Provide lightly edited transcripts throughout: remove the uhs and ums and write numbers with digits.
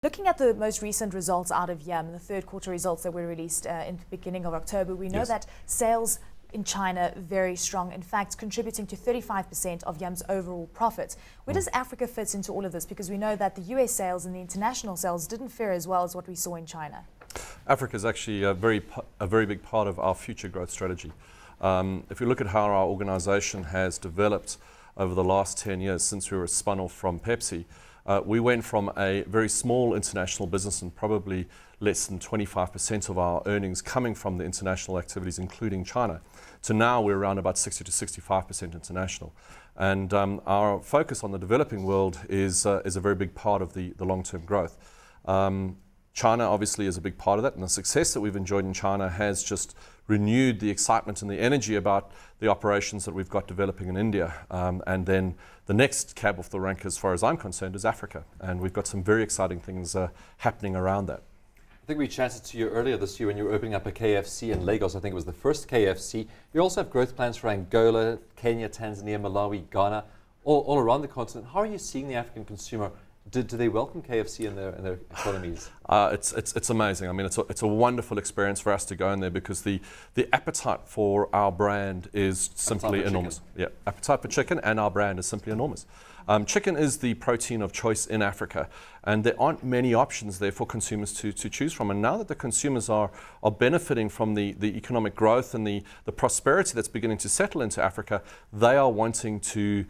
Looking at the most recent results out of Yum, the third quarter results that were released in the beginning of October, we know that sales in China very strong, in fact contributing to 35% of Yum's overall profits. Where does Africa fit into all of this? Because we know that the US sales and the international sales didn't fare as well as what we saw in China. Africa is actually a very big part of our future growth strategy. If you look at how our organization has developed over the last 10 years since we were spun off from Pepsi, we went from a very small international business and probably less than 25% of our earnings coming from the international activities, including China, to now we're around about 60 to 65% international. And our focus on the developing world is a very big part of the long-term growth. China obviously is a big part of that, and the success that we've enjoyed in China has just renewed the excitement and the energy about the operations that we've got developing in India. And then the next cab off the rank, as far as I'm concerned, is Africa. And we've got some very exciting things happening around that. I think we chatted to you earlier this year when you were opening up a KFC in Lagos. I think it was the first KFC. You also have growth plans for Angola, Kenya, Tanzania, Malawi, Ghana, all around the continent. How are you seeing the African consumer? Do they welcome KFC in their economies? It's amazing. I mean, it's a wonderful experience for us to go in there because the appetite for our brand is simply enormous. Yeah, appetite for chicken and our brand is simply enormous. Chicken is the protein of choice in Africa, and there aren't many options there for consumers to choose from. And now that the consumers are benefiting from the economic growth and the prosperity that's beginning to settle into Africa, they are wanting to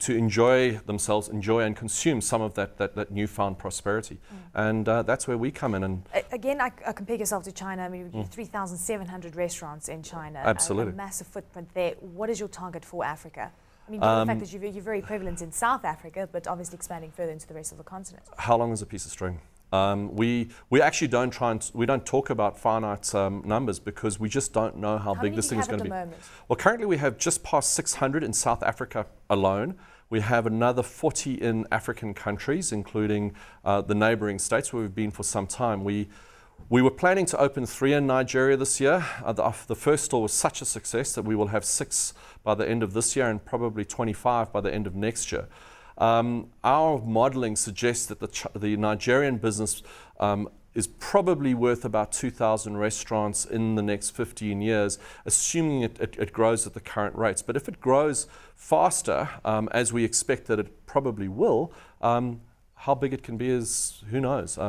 enjoy themselves, enjoy and consume some of that newfound prosperity. And that's where we come in. And again, I compare yourself to China. I mean, we have 3,700 restaurants in China. Absolutely. A massive footprint there. What is your target for Africa? I mean, given the fact that you're very prevalent in South Africa, but obviously expanding further into the rest of the continent. How long is a piece of string? We actually don't talk about finite numbers because we just don't know how big this thing is going to be. Well, currently we have just past 600 in South Africa alone. We have another 40 in African countries, including the neighboring states where we've been for some time. We were planning to open 3 in Nigeria this year. The first store was such a success that we will have 6 by the end of this year and probably 25 by the end of next year. Our modeling suggests that the Nigerian business is probably worth about 2,000 restaurants in the next 15 years, assuming it grows at the current rates. But if it grows faster, as we expect that it probably will, how big it can be is who knows.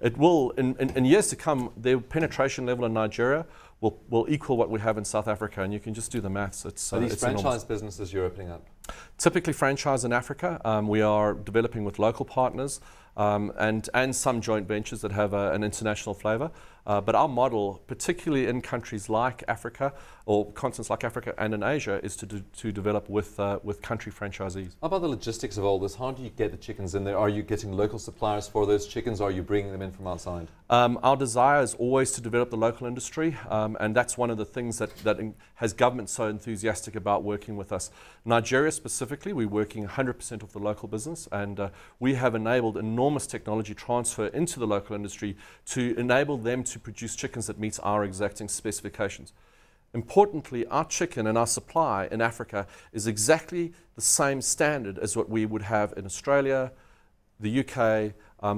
It will, in years to come, their penetration level in Nigeria will equal what we have in South Africa, and you can just do the maths. Are these franchise businesses you're opening up? Typically franchise in Africa. We are developing with local partners and some joint ventures that have an international flavour. But our model, particularly in countries like Africa or continents like Africa and in Asia, is to develop with country franchisees. How about the logistics of all this? How do you get the chickens in there? Are you getting local suppliers for those chickens, or are you bringing them in from outside? Our desire is always to develop the local industry, and that's one of the things that has government so enthusiastic about working with us. Nigeria specifically, we're working 100% of the local business, and we have enabled enormous technology transfer into the local industry to enable them to produce chickens that meets our exacting specifications. Importantly, our chicken and our supply in Africa is exactly the same standard as what we would have in Australia, the UK,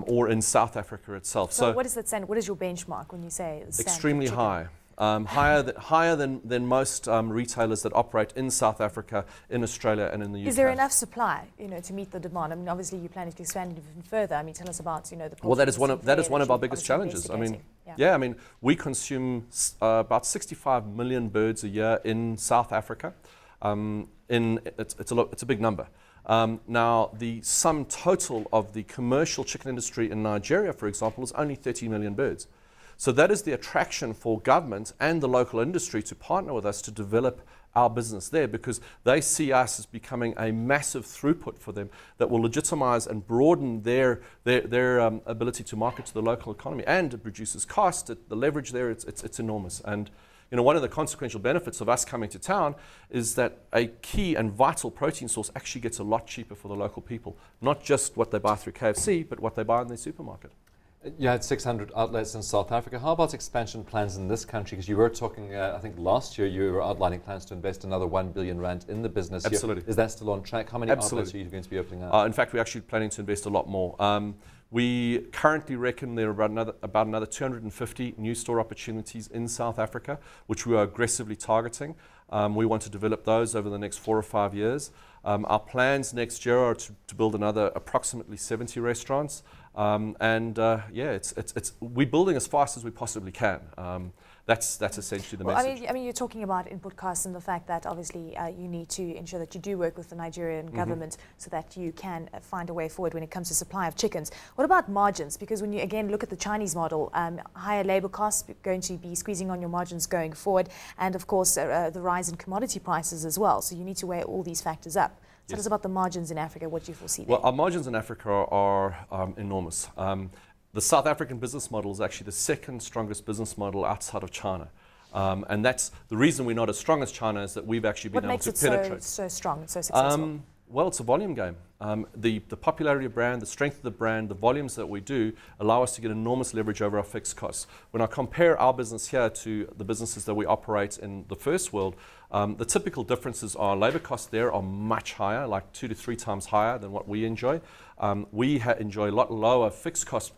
or in South Africa itself. So what is that standard? What is your benchmark when you say extremely high? Higher than most retailers that operate in South Africa, in Australia, and in the UK. Is there enough supply, to meet the demand? I mean, obviously you're planning to expand it even further. I mean, tell us about, the. Well, that is one of our biggest challenges. I mean, I mean, we consume about 65 million birds a year in South Africa. It's a big number. Now, the sum total of the commercial chicken industry in Nigeria, for example, is only 30 million birds. So that is the attraction for government and the local industry to partner with us to develop our business there, because they see us as becoming a massive throughput for them that will legitimize and broaden their ability to market to the local economy, and it reduces cost. The leverage there, it's enormous. And one of the consequential benefits of us coming to town is that a key and vital protein source actually gets a lot cheaper for the local people, not just what they buy through KFC, but what they buy in their supermarket. You had 600 outlets in South Africa. How about expansion plans in this country? Because you were talking, I think last year you were outlining plans to invest another 1 billion rand in the business. Absolutely. Is that still on track? How many outlets are you going to be opening up? In fact, we're actually planning to invest a lot more. We currently reckon there are about another 250 new store opportunities in South Africa, which we are aggressively targeting. We want to develop those over the next 4 or 5 years. Our plans next year are to build another approximately 70 restaurants. We're building as fast as we possibly can. That's essentially the message. I mean, you're talking about input costs and the fact that obviously you need to ensure that you do work with the Nigerian government so that you can find a way forward when it comes to supply of chickens. What about margins? Because when you again look at the Chinese model, higher labor costs going to be squeezing on your margins going forward, and of course the rise in commodity prices as well. So you need to weigh all these factors up. So tell us about the margins in Africa. What do you foresee there? Well, our margins in Africa are enormous. The South African business model is actually the second strongest business model outside of China. And that's the reason we're not as strong as China, is that we've actually been able to penetrate. What makes it so strong and so successful? Well, it's a volume game. The popularity of brand, the strength of the brand, the volumes that we do allow us to get enormous leverage over our fixed costs. When I compare our business here to the businesses that we operate in the first world, the typical differences are labor costs there are much higher, like 2 to 3 times higher than what we enjoy. We enjoy a lot lower fixed costs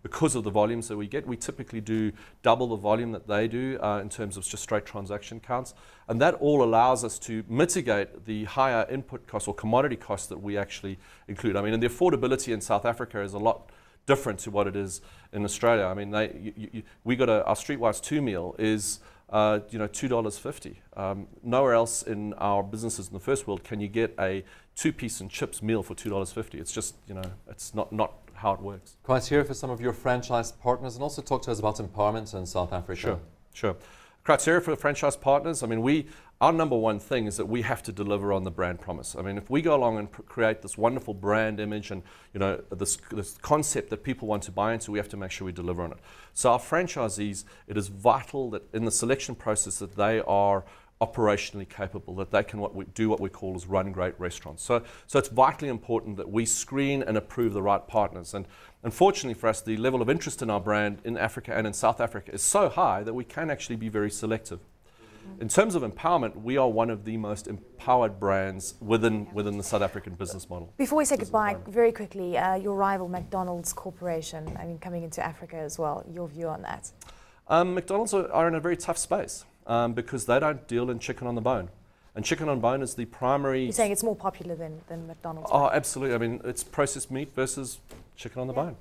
because of the volumes that we get. We typically do double the volume that they do in terms of just straight transaction counts. And that all allows us to mitigate the higher input costs or commodity costs that we actually include. I mean, and the affordability in South Africa is a lot different to what it is in Australia. I mean, we got our Streetwise 2 meal is $2.50. Nowhere else in our businesses in the first world can you get a 2-piece and chips meal for $2.50. It's just, it's not how it works. Criteria for some of your franchise partners, and also talk to us about empowerment in South Africa. Sure. Criteria for the franchise partners, I mean, our number one thing is that we have to deliver on the brand promise. I mean, if we go along and create this wonderful brand image and this concept that people want to buy into, we have to make sure we deliver on it. So our franchisees, it is vital that in the selection process that they are operationally capable, that they can do what we call is run great restaurants. So it's vitally important that we screen and approve the right partners. And unfortunately for us, the level of interest in our brand in Africa and in South Africa is so high that we can actually be very selective. In terms of empowerment, we are one of the most empowered brands within the South African business model. Before we say goodbye, very quickly, your rival McDonald's Corporation, I mean, coming into Africa as well, your view on that? McDonald's are in a very tough space. Because they don't deal in chicken on the bone. And chicken on bone is the primary... You're saying it's more popular than McDonald's? Oh, absolutely. I mean, it's processed meat versus chicken on the bone.